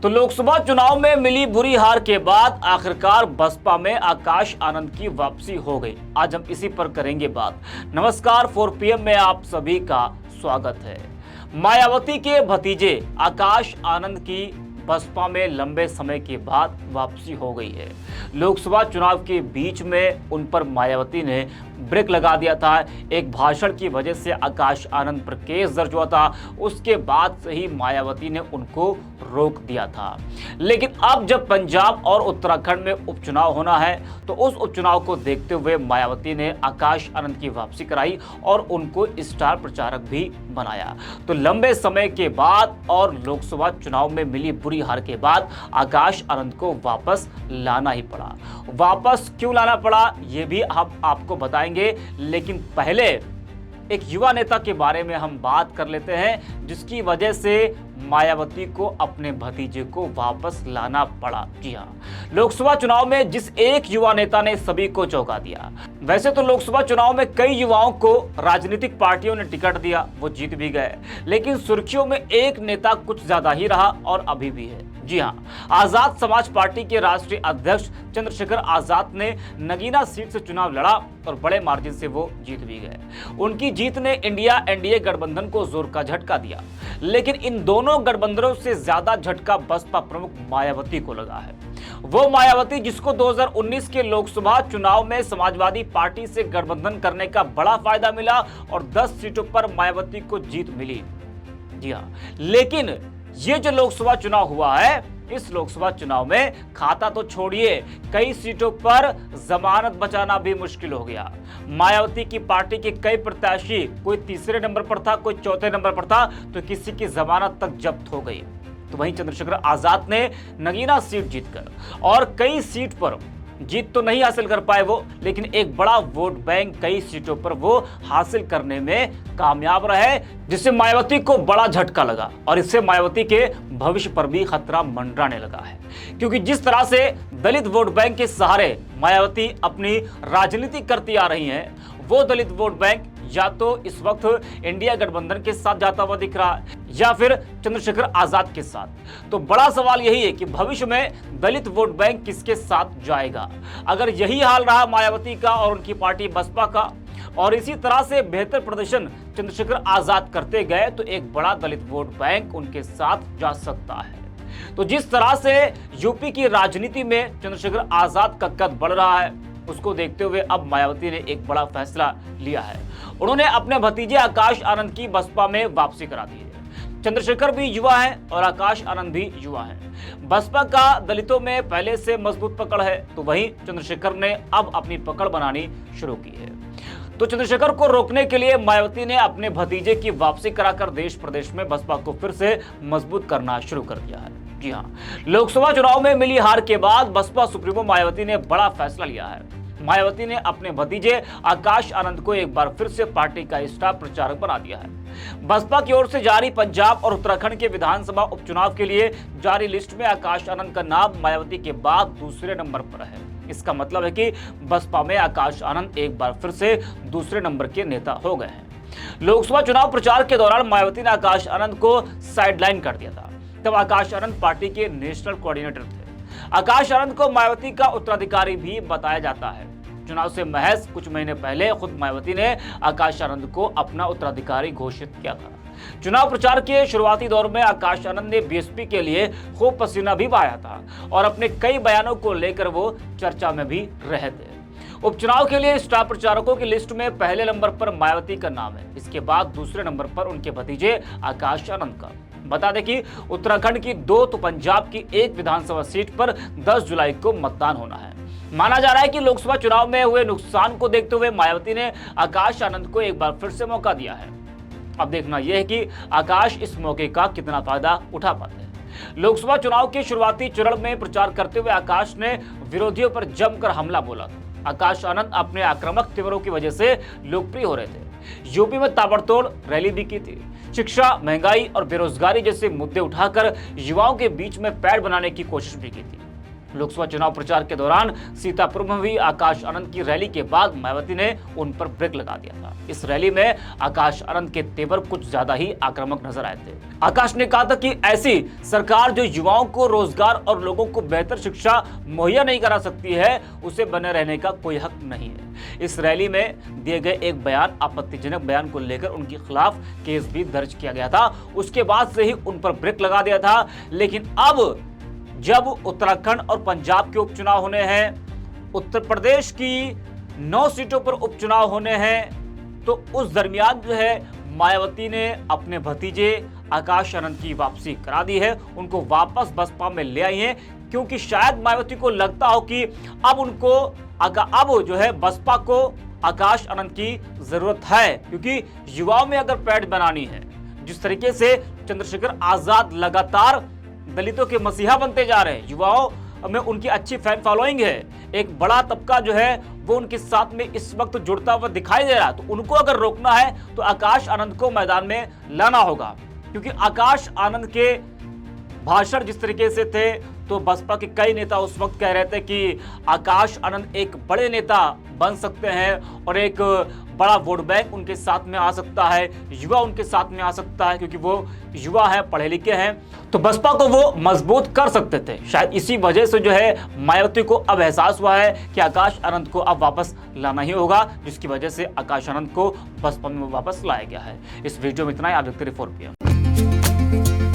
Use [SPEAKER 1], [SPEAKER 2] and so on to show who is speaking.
[SPEAKER 1] तो लोकसभा चुनाव में मिली बुरी हार के बाद आखिरकार बसपा में आकाश आनंद की वापसी हो गई। आज हम इसी पर करेंगे बात। नमस्कार, 4 PM में आप सभी का स्वागत है। मायावती के भतीजे आकाश आनंद की बसपा में लंबे समय के बाद वापसी हो गई है। लोकसभा चुनाव के बीच में उन पर मायावती ने ब्रेक लगा दिया था। एक भाषण की वजह से आकाश आनंद पर केस दर्ज हुआ था। उसके बाद से ही मायावती ने उनको रोक दिया था। लेकिन अब जब पंजाब और उत्तराखंड में उपचुनाव होना है तो उस उपचुनाव को देखते हुए मायावती ने आकाश आनंद की वापसी कराई और उनको स्टार प्रचारक भी बनाया। तो लंबे समय के बाद और लोकसभा चुनाव में मिली बुरी हार के बाद आकाश आनंद को वापस लाना ही पड़ा। वापस क्यों लाना पड़ा ये भी हम आपको बताएंगे, लेकिन पहले एक युवा नेता के बारे में हम बात कर लेते हैं जिसकी वजह से मायावती को अपने भतीजे को वापस लाना पड़ा। जी हाँ, लोकसभा चुनाव में जिस एक युवा नेता ने सभी को चौंका दिया। वैसे तो लोकसभा चुनाव में कई युवाओं को राजनीतिक पार्टियों ने टिकट दिया, वो जीत भी गए, लेकिन सुर्खियों में एक नेता कुछ ज्यादा ही रहा और अभी भी है। जी हाँ, आजाद समाज पार्टी के राष्ट्रीय अध्यक्ष चंद्रशेखर आजाद ने नगीना सीट से चुनाव लड़ा और बड़े मार्जिन से वो जीत भी गए। उनकी जीत ने इंडिया एनडीए गठबंधन को जोर का झटका दिया, लेकिन इन दोनों गठबंधनों से ज्यादा झटका बसपा प्रमुख मायावती को लगा है। वो मायावती जिसको 2019 के लोकसभा चुनाव में समाजवादी पार्टी से गठबंधन करने का बड़ा फायदा मिला और 10 सीटों पर मायावती को जीत मिली। जी हाँ, लेकिन ये जो लोकसभा चुनाव हुआ है, इस लोकसभा चुनाव में खाता तो छोड़िए, कई सीटों पर जमानत बचाना भी मुश्किल हो गया। मायावती की पार्टी के कई प्रत्याशी, कोई तीसरे नंबर पर था, कोई चौथे नंबर पर था, तो किसी की जमानत तक जब्त हो गई। तो वहीं चंद्रशेखर आजाद ने नगीना सीट जीतकर और कई सीट पर जीत तो नहीं हासिल कर पाए वो, लेकिन एक बड़ा वोट बैंक कई सीटों पर वो हासिल करने में कामयाब रहे, जिससे मायावती को बड़ा झटका लगा और इससे मायावती के भविष्य पर भी खतरा मंडराने लगा है। क्योंकि जिस तरह से दलित वोट बैंक के सहारे मायावती अपनी राजनीति करती आ रही हैं, वो दलित वोट बैंक या तो इस वक्त इंडिया गठबंधन के साथ जाता हुआ दिख रहा है या फिर चंद्रशेखर आजाद के साथ। तो बड़ा सवाल यही है कि भविष्य में दलित वोट बैंक किसके साथ जाएगा। अगर यही हाल रहा मायावती का और उनकी पार्टी बसपा का और इसी तरह से बेहतर प्रदर्शन चंद्रशेखर आजाद करते गए तो एक बड़ा दलित वोट बैंक उनके साथ जा सकता है। तो जिस तरह से यूपी की राजनीति में चंद्रशेखर आजाद का कद बढ़ रहा है, उसको देखते हुए अब मायावती ने एक बड़ा फैसला लिया है। उन्होंने अपने भतीजे आकाश आनंद की बसपा में वापसी करा दी है। चंद्रशेखर भी युवा है और आकाश आनंद भी युवा है। बसपा का दलितों में पहले से मजबूत पकड़ है, तो वहीं चंद्रशेखर ने अब अपनी पकड़ बनानी शुरू की है। तो चंद्रशेखर को रोकने के लिए मायावती ने अपने भतीजे की वापसी कराकर देश प्रदेश में बसपा को फिर से मजबूत करना शुरू कर दिया है। जी हाँ, लोकसभा चुनाव में मिली हार के बाद बसपा सुप्रीमो मायावती ने बड़ा फैसला लिया है। मायावती ने अपने भतीजे आकाश आनंद को एक बार फिर से पार्टी का स्टार प्रचारक बना दिया है। बसपा की ओर से जारी पंजाब और उत्तराखंड के विधानसभा उपचुनाव के लिए जारी लिस्ट में आकाश आनंद का नाम मायावती के बाद दूसरे नंबर पर है। इसका मतलब है कि बसपा में आकाश आनंद एक बार फिर से दूसरे नंबर के नेता हो गए हैं। लोकसभा चुनाव प्रचार के दौरान मायावती ने आकाश आनंद को साइडलाइन कर दिया था। तब आकाश आनंद पार्टी के नेशनल कोऑर्डिनेटर थे। आकाश आनंद को मायावती का उत्तराधिकारी भी बताया जाता है। चुनाव से महज कुछ महीने पहले खुद मायावती ने आकाश आनंद को अपना उत्तराधिकारी घोषित किया था। चुनाव प्रचार के शुरुआती दौर में आकाश आनंद ने बीएसपी के लिए खूब पसीना भी बहाया था और अपने कई बयानों को लेकर वो चर्चा में भी रहे थे। उपचुनाव के लिए स्टार प्रचारकों की लिस्ट में पहले नंबर पर मायावती का नाम है। इसके बाद दूसरे नंबर पर उनके भतीजे आकाश आनंद का। बता दें कि उत्तराखंड की 2 तो पंजाब की 1 विधानसभा सीट पर 10 जुलाई को मतदान होना है। माना जा रहा है कि लोकसभा चुनाव में हुए नुकसान को देखते हुए मायावती ने आकाश आनंद को एक बार फिर से मौका दिया है। अब देखना यह है कि आकाश इस मौके का कितना फायदा उठा पाते हैं। लोकसभा चुनाव के शुरुआती चरण में प्रचार करते हुए आकाश ने विरोधियों पर जमकर हमला बोला था। आकाश आनंद अपने आक्रामक तेवरों की वजह से लोकप्रिय हो रहे थे। यूपी में ताबड़तोड़ रैली भी की थी। शिक्षा, महंगाई और बेरोजगारी जैसे मुद्दे उठाकर युवाओं के बीच में पैठ बनाने की कोशिश भी की थी। लोकसभा चुनाव प्रचार के दौरान सीतापुर में हुई आकाश आनंद की रैली के बाद मायावती ने उन पर ब्रेक लगा दिया था। इस रैली में आकाश आनंद के तेवर कुछ ज्यादा ही आक्रामक नजर आए थे। आकाश ने कहा था कि ऐसी सरकार जो युवाओं को रोजगार और लोगों को बेहतर शिक्षा मुहैया नहीं करा सकती है, उसे बने रहने का कोई हक नहीं है। इस रैली में दिए गए एक बयान, आपत्तिजनक बयान को लेकर उनके खिलाफ केस भी दर्ज किया गया था। उसके बाद से ही उन पर ब्रेक लगा दिया था। लेकिन अब जब उत्तराखंड और पंजाब के उपचुनाव होने हैं, उत्तर प्रदेश की 9 सीटों पर उपचुनाव होने हैं, तो उस दरमियान जो है मायावती ने अपने भतीजे आकाश आनंद की वापसी करा दी है। उनको वापस बसपा में ले आई है, क्योंकि शायद मायावती को लगता हो कि अब जो है बसपा को आकाश आनंद की जरूरत है, क्योंकि युवाओं में अगर पैठ बनानी है, जिस तरीके से चंद्रशेखर आजाद लगातार दलितों के मसीहा बनते जा रहे हैं, युवाओं में उनकी अच्छी फैन फॉलोइंग है, एक बड़ा तबका जो है वो उनके साथ में इस वक्त जुड़ता हुआ दिखाई दे रहा है। तो उनको अगर रोकना है तो आकाश आनंद को मैदान में लाना होगा, क्योंकि आकाश आनंद के भाषण जिस तरीके से थे, तो बसपा के कई नेता उस वक्त कह रहे थे कि आकाश आनंद एक बड़े नेता बन सकते हैं और एक बड़ा वोट बैंक उनके साथ में आ सकता है, युवा उनके साथ में आ सकता है, क्योंकि वो युवा है, पढ़े लिखे हैं, तो बसपा को वो मजबूत कर सकते थे। शायद इसी वजह से जो है मायावती को अब एहसास हुआ है कि आकाश आनंद को अब वापस लाना ही होगा, जिसकी वजह से आकाश आनंद को बसपा में वापस लाया गया है। इस वीडियो में इतना ही। आप देखते रहिए 4PM।